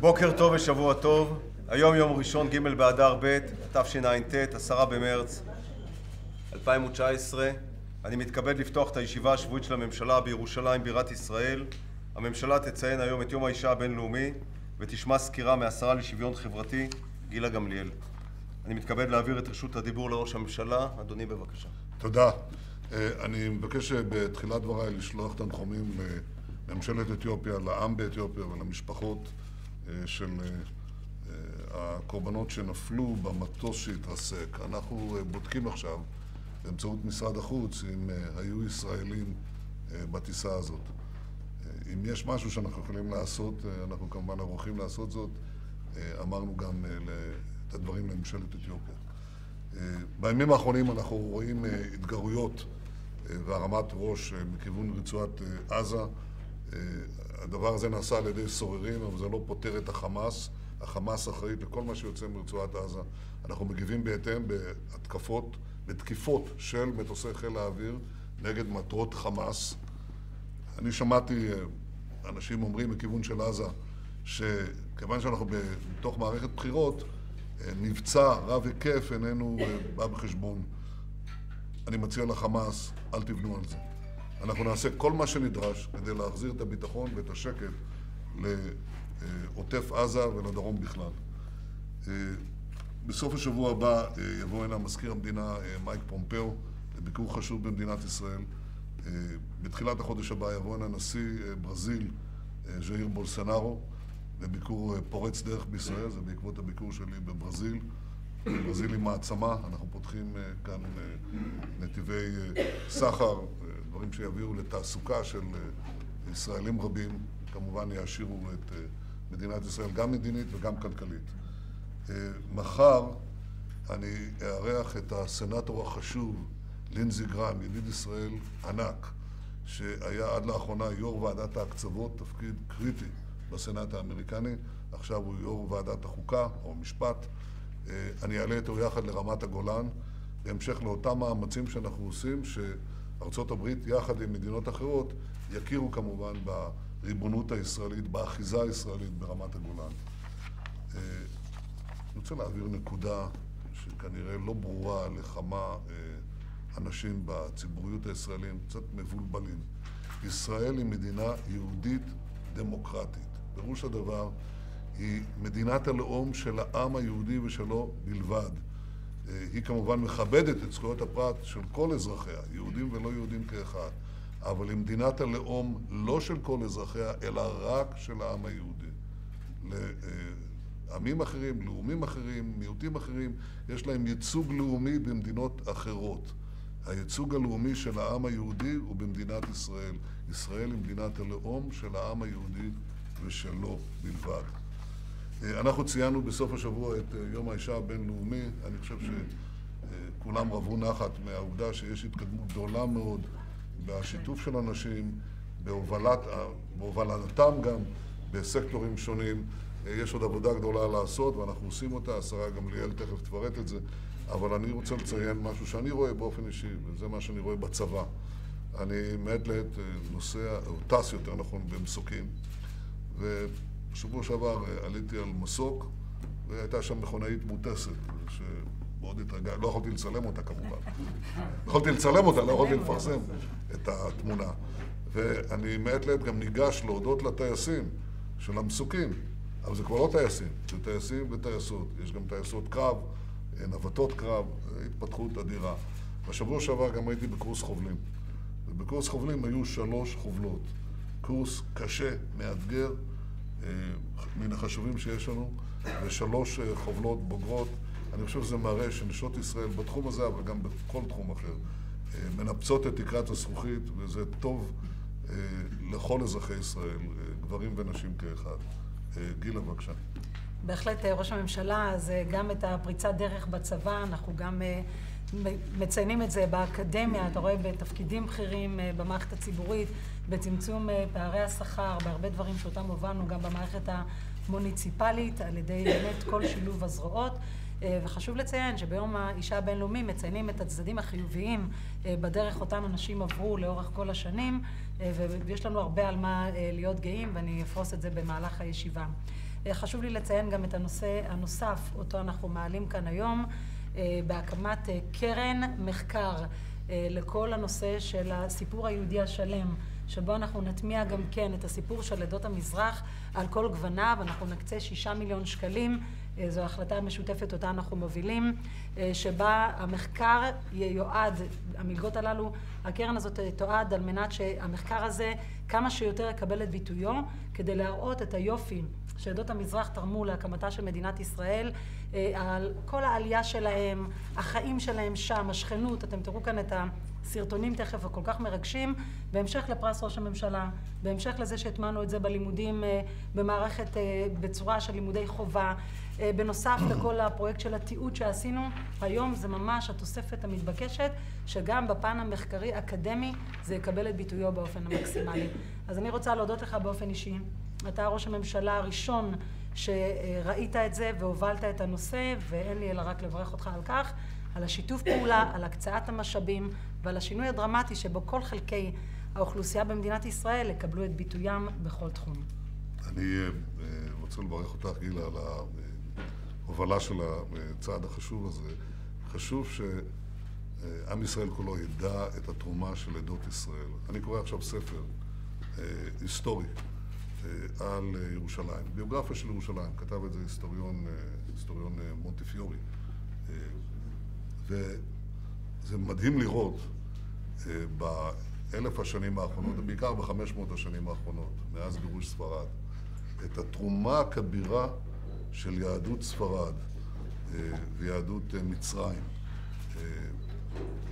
בוקר טוב ושבוע טוב. היום יום ראשון ג' באדר ב' תשע"ט, 10 במרץ 2019. אני מתכבד לפתוח את הישיבה השבועית של הממשלה בירושלים בירת ישראל. הממשלה תציין היום את יום האישה הבינלאומי ותשמע סקירה מהשרה לשוויון חברתי גילה גמליאל. אני מתכבד להעביר את רשות הדיבור לראש הממשלה. אדוני, בבקשה. תודה. אני מבקש בתחילת דבריי לשלוח תנחומים לממשלת אתיופיה, לעם באתיופיה ולמשפחות של הקורבנות שנפלו במטוס שהתרסק. אנחנו בודקים עכשיו באמצעות משרד החוץ אם היו ישראלים בטיסה הזאת. אם יש משהו שאנחנו יכולים לעשות, אנחנו כמובן ערוכים לעשות זאת. אמרנו גם את הדברים לממשלת אתיופיה. בימים האחרונים אנחנו רואים התגרויות והרמת ראש מכיוון רצועת עזה. הדבר הזה נעשה על ידי סוררים, אבל זה לא פותר את החמאס. החמאס אחראית לכל מה שיוצא מרצועת עזה. אנחנו מגיבים בהתאם בתקיפות של מטוסי חיל האוויר נגד מטרות חמאס. אני שמעתי אנשים אומרים מכיוון של עזה שכיוון שאנחנו בתוך מערכת בחירות, מבצע רב היקף איננו בא בחשבון. אני מציע לחמאס, אל תבנו על זה. אנחנו נעשה כל מה שנדרש כדי להחזיר את הביטחון ואת השקט לעוטף עזה ולדרום בכלל. בסוף השבוע הבא יבוא הנה מזכיר המדינה מייק פומפאו לביקור חשוב במדינת ישראל. בתחילת החודש הבא יבוא הנה נשיא ברזיל ז'איר בולסונארו לביקור פורץ דרך בישראל. זה בעקבות הביקור שלי בברזיל. ברזיל היא מעצמה, אנחנו פותחים כאן נתיבי סחר, דברים שיביאו לתעסוקה של ישראלים רבים, כמובן יעשירו את מדינת ישראל גם מדינית וגם כלכלית. מחר אני אארח את הסנטור החשוב לינזי גראם, ידיד ישראל ענק, שהיה עד לאחרונה יו"ר ועדת ההקצבות, תפקיד קריטי בסנאט האמריקני, עכשיו הוא יו"ר ועדת החוקה או משפט. אני אעלה איתו יחד לרמת הגולן, בהמשך לאותם מאמצים שאנחנו עושים, שארצות הברית יחד עם מדינות אחרות יכירו כמובן בריבונות הישראלית, באחיזה הישראלית ברמת הגולן. אני רוצה להעביר נקודה שכנראה לא ברורה לכמה אנשים בציבוריות הישראלית, קצת מבולבלים. ישראל היא מדינה יהודית דמוקרטית. פירוש הדבר, היא מדינת הלאום של העם היהודי ושלו בלבד. היא כמובן מכבדת את זכויות הפרט של כל אזרחיה, יהודים ולא יהודים כאחד. אבל היא מדינת הלאום לא של כל אזרחיה, אלא רק של העם היהודי. לעמים אחרים, לאומים אחרים, מיעוטים אחרים, יש להם ייצוג לאומי במדינות אחרות. הייצוג הלאומי של העם היהודי הוא במדינת ישראל. ישראל היא מדינת הלאום של העם היהודי ושלו בלבד. אנחנו ציינו בסוף השבוע את יום האישה הבינלאומי. אני חושב שכולם רבו נחת מהעובדה שיש התקדמות גדולה מאוד בשיתוף של אנשים, בהובלתם גם בסקטורים שונים. יש עוד עבודה גדולה לעשות ואנחנו עושים אותה, השרה גמליאל תכף תפרט את זה, אבל אני רוצה לציין משהו שאני רואה באופן אישי, וזה מה שאני רואה בצבא. אני מעת לעת נוסע, או טס יותר נכון, במסוקים, בשבוע שעבר עליתי על מסוק, והייתה שם מכונאית מוטסת, שמאוד התרגע, לא יכולתי לצלם אותה כמובן. יכולתי לצלם אותה, לא יכולתי לפרסם את התמונה. ואני מעת לעת גם ניגש להודות לטייסים של המסוקים, אבל זה כבר לא טייסים, זה טייסים וטייסות. יש גם טייסות קרב, נווטות קרב, התפתחות אדירה. בשבוע שעבר גם הייתי בקורס חובלים. ובקורס חובלים היו 3 חובלות. קורס קשה, מאתגר, מן החשובים שיש לנו, ו3 חובלות בוגרות. אני חושב שזה מראה שנשות ישראל בתחום הזה, אבל גם בכל תחום אחר, מנפצות את תקרת הזכוכית, וזה טוב לכל אזרחי ישראל, גברים ונשים כאחד. גילה, בבקשה. בהחלט ראש הממשלה, אז גם את הפריצת דרך בצבא, אנחנו גם מציינים את זה באקדמיה, אתה רואה בתפקידים בכירים במערכת הציבורית, בצמצום פערי השכר, בהרבה דברים שאותם הובלנו גם במערכת המוניציפלית, על ידי באמת כל שילוב הזרועות. וחשוב לציין שביום האישה הבינלאומי מציינים את הצדדים החיוביים בדרך אותם אנשים עברו לאורך כל השנים, ויש לנו הרבה על מה להיות גאים, ואני אפרוס את זה במהלך הישיבה. חשוב לי לציין גם את הנושא הנוסף, אותו אנחנו מעלים כאן היום, בהקמת קרן מחקר לכל הנושא של הסיפור היהודי השלם, שבו אנחנו נטמיע גם כן את הסיפור של עדות המזרח על כל גווניו. אנחנו נקצה 6 מיליון שקלים, זו החלטה משותפת אותה אנחנו מובילים, שבה המחקר ייועד, המלגות הללו, הקרן הזאת תועד על מנת שהמחקר הזה כמה שיותר יקבל את ביטויו, כדי להראות את היופי שעדות המזרח תרמו להקמתה של מדינת ישראל, על כל העלייה שלהם, החיים שלהם שם, השכנות. אתם תראו כאן את הסרטונים תכף הכל כך מרגשים, בהמשך לפרס ראש הממשלה, בהמשך לזה שהטמענו את זה בלימודים במערכת בצורה של לימודי חובה, בנוסף לכל הפרויקט של התיעוד שעשינו. היום זה ממש התוספת המתבקשת, שגם בפן המחקרי אקדמי זה יקבל את ביטויו באופן המקסימלי. אז אני רוצה להודות לך באופן אישי. אתה ראש הממשלה הראשון שראית את זה והובלת את הנושא, ואין לי אלא רק לברך אותך על כך, על השיתוף פעולה, על הקצאת המשאבים ועל השינוי הדרמטי שבו כל חלקי האוכלוסייה במדינת ישראל יקבלו את ביטוים בכל תחום. אני רוצה לברך אותך, גילה, על ההובלה של הצעד החשוב הזה. חשוב שעם ישראל כולו ידע את התרומה של עדות ישראל. אני קורא עכשיו ספר היסטורי על ירושלים, ביוגרפיה של ירושלים, כתב את זה היסטוריון מונטיפיורי. וזה מדהים לראות ב1000 השנים האחרונות, בעיקר ב500 השנים האחרונות, מאז גירוש ספרד, את התרומה הכבירה של יהדות ספרד ויהדות מצרים,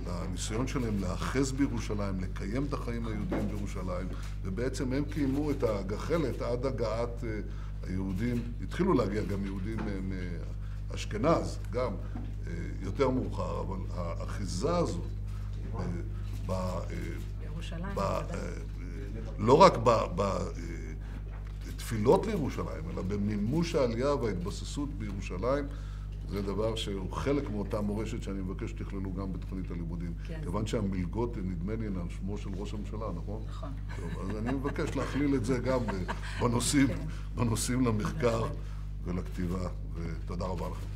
לניסיון שלהם לאחז בירושלים, לקיים את החיים היהודיים בירושלים, ובעצם הם קיימו את הגחלת עד הגעת היהודים. התחילו להגיע גם יהודים מאשכנז, גם יותר מאוחר, אבל האחיזה הזאת לא רק בתפילות לירושלים, אלא במימוש העלייה וההתבססות בירושלים, זה דבר שהוא חלק מאותה מורשת שאני מבקש שתכללו גם בתוכנית הלימודים. כן. כיוון שהמלגות, נדמה לי, על שמו של ראש הממשלה, נכון? נכון. טוב, אז אני מבקש להכליל את זה גם בנושאים למחקר ולכתיבה, ותודה רבה לכם.